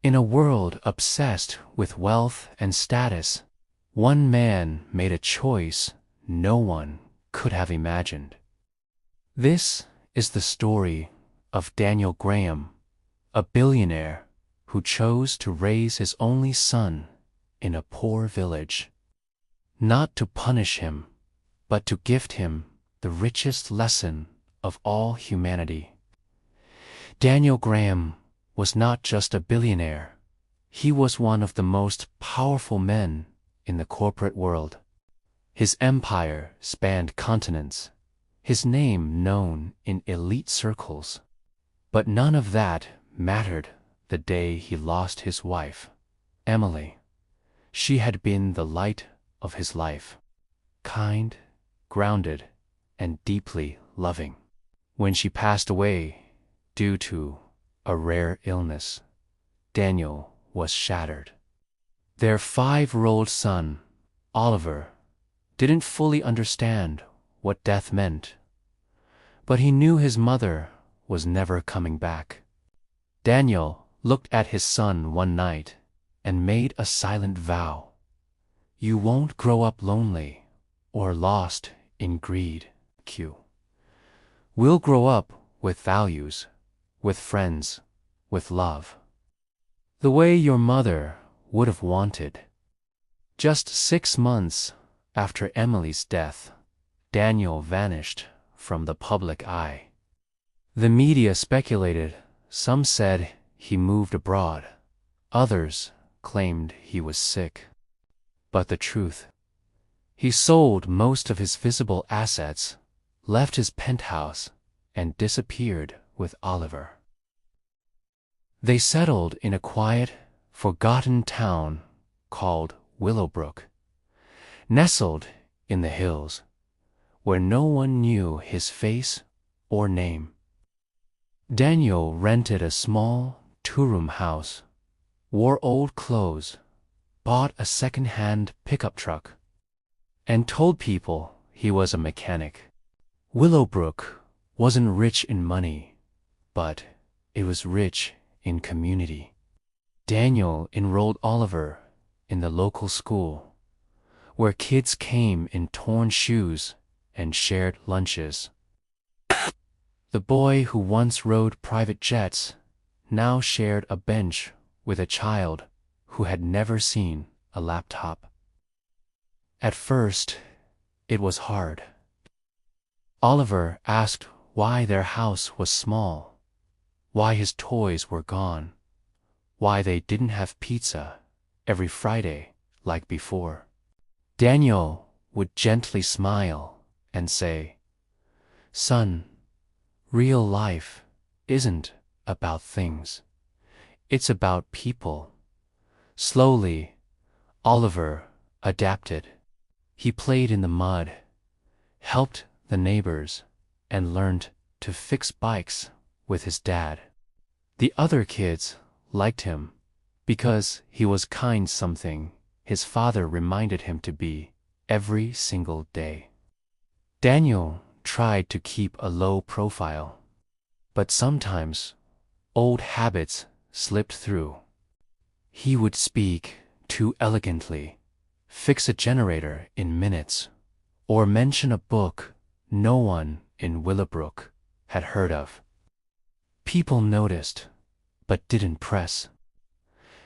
In a world obsessed with wealth and status, one man made a choice no one could have imagined. This is the story of Daniel Graham, a billionaire who chose to raise his only son in a poor village, not to punish him, but to gift him the richest lesson of all humanity. Daniel Graham was not just a billionaire, he was one of the most powerful men in the corporate world. His empire spanned continents, his name known in elite circles. But none of that mattered the day he lost his wife, Emily. She had been the light of his life, kind, grounded, and deeply loving. When she passed away due to a rare illness, Daniel was shattered. Their 5-year-old son, Oliver, didn't fully understand what death meant, but he knew his mother was never coming back. Daniel looked at his son one night and made a silent vow. "You won't grow up lonely or lost in greed, Q. We'll grow up with values, with friends, with love. The way your mother would have wanted." Just 6 months after Emily's death, Daniel vanished from the public eye. The media speculated. Some said he moved abroad. Others claimed he was sick. But the truth: he sold most of his visible assets, left his penthouse, and disappeared with Oliver. They settled in a quiet, forgotten town called Willowbrook, nestled in the hills, where no one knew his face or name. Daniel rented a small 2-room house, wore old clothes, bought a second-hand pickup truck, and told people he was a mechanic. Willowbrook wasn't rich in money, but it was rich in community. Daniel enrolled Oliver in the local school, where kids came in torn shoes and shared lunches. The boy who once rode private jets now shared a bench with a child who had never seen a laptop. At first, it was hard. Oliver asked why their house was small, why his toys were gone, why they didn't have pizza every Friday like before. Daniel would gently smile and say, "Son, real life isn't about things. It's about people." Slowly, Oliver adapted. He played in the mud, helped the neighbors, and learned to fix bikes with his dad. The other kids liked him because he was kind, something his father reminded him to be every single day. Daniel tried to keep a low profile, but sometimes old habits slipped through. He would speak too elegantly, fix a generator in minutes, or mention a book no one in Willowbrook had heard of. People noticed, but didn't press.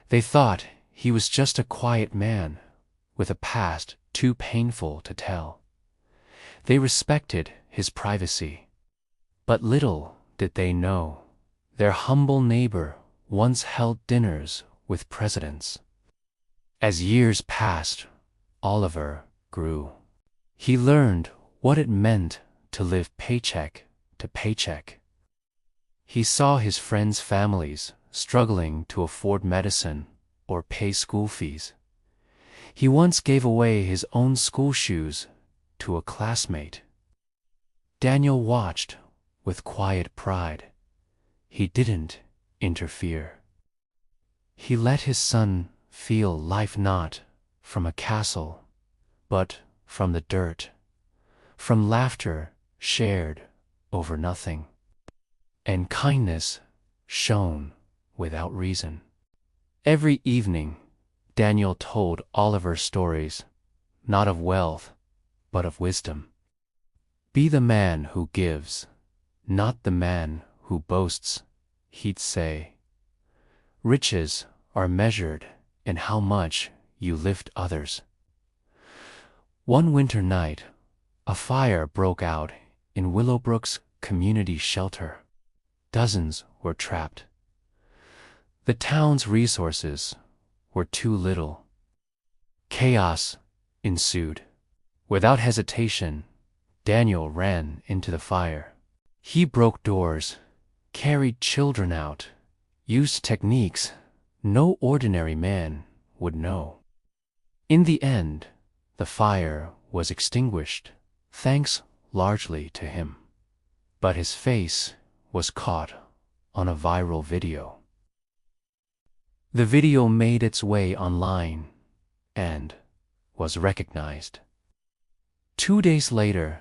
They thought he was just a quiet man with a past too painful to tell. They respected his privacy. But little did they know, their humble neighbor once held dinners with presidents. As years passed, Oliver grew. He learned what it meant to live paycheck to paycheck. He saw his friends' families struggling to afford medicine or pay school fees. He once gave away his own school shoes to a classmate. Daniel watched with quiet pride. He didn't interfere. He let his son feel life not from a castle, but from the dirt, from laughter shared over nothing, and kindness shown without reason. Every evening, Daniel told Oliver stories, not of wealth, but of wisdom. Be the man who gives, not the man who boasts, he'd say. Riches are measured in how much you lift others. One winter night, a fire broke out in Willowbrook's community shelter. Dozens were trapped. The town's resources were too little. Chaos ensued. Without hesitation, Daniel ran into the fire. He broke doors, carried children out, used techniques no ordinary man would know. In the end, the fire was extinguished, thanks largely to him. But his face was caught on a viral video. The video made its way online and was recognized. 2 days later,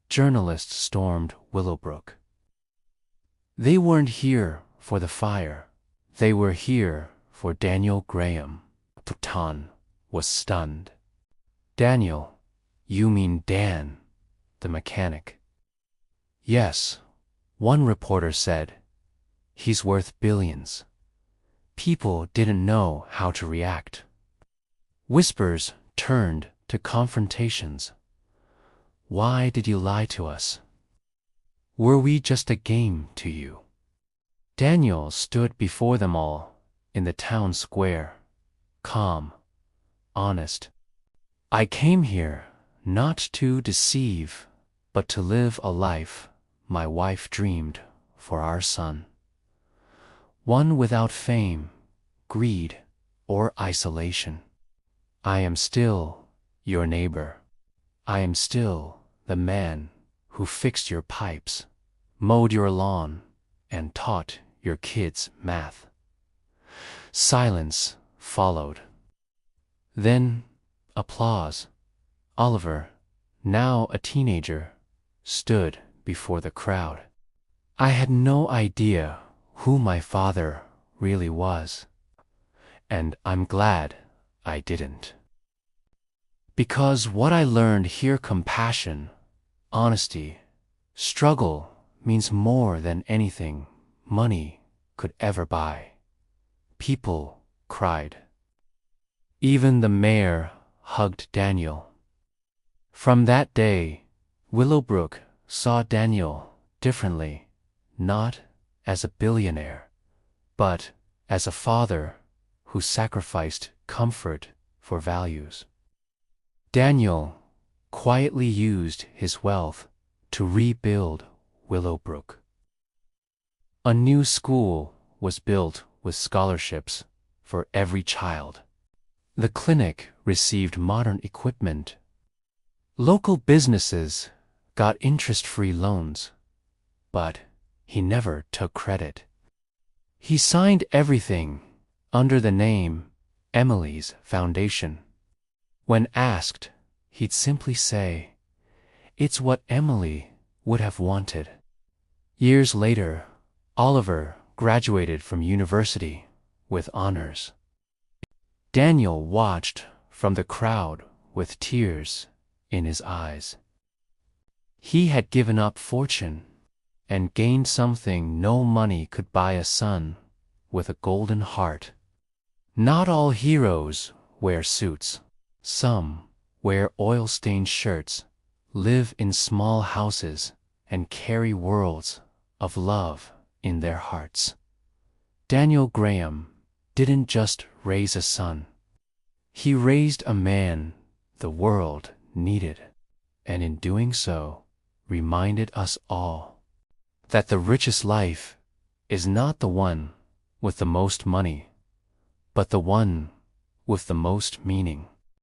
journalists stormed Willowbrook. They weren't here for the fire. They were here for Daniel Graham. Putan was stunned. Daniel, you mean Dan, the mechanic? Yes, one reporter said. He's worth billions. People didn't know how to react. Whispers turned to confrontations. Why did you lie to us? Were we just a game to you? Daniel stood before them all in the town square, calm, honest. I came here not to deceive, but to live a life my wife dreamed for our son. One without fame, greed, or isolation. I am still your neighbor. I am still the man who fixed your pipes, mowed your lawn, and taught your kids math. Silence followed. Then applause. Oliver, now a teenager, stood before the crowd. I had no idea who my father really was, and I'm glad I didn't. Because what I learned here, compassion, honesty, struggle means more than anything money could ever buy. People cried. Even the mayor hugged Daniel. From that day, Willowbrook saw Daniel differently, not as a billionaire, but as a father who sacrificed comfort for values. Daniel quietly used his wealth to rebuild Willowbrook. A new school was built with scholarships for every child. The clinic received modern equipment. Local businesses got interest-free loans, but he never took credit. He signed everything under the name Emily's Foundation. When asked, he'd simply say, "It's what Emily would have wanted." Years later, Oliver graduated from university with honors. Daniel watched from the crowd with tears in his eyes. He had given up fortune and gained something no money could buy, a son with a golden heart. Not all heroes wear suits. Some wear oil-stained shirts, live in small houses, and carry worlds of love in their hearts. Daniel Graham didn't just raise a son. He raised a man the world needed, and in doing so, reminded us all that the richest life is not the one with the most money, but the one with the most meaning.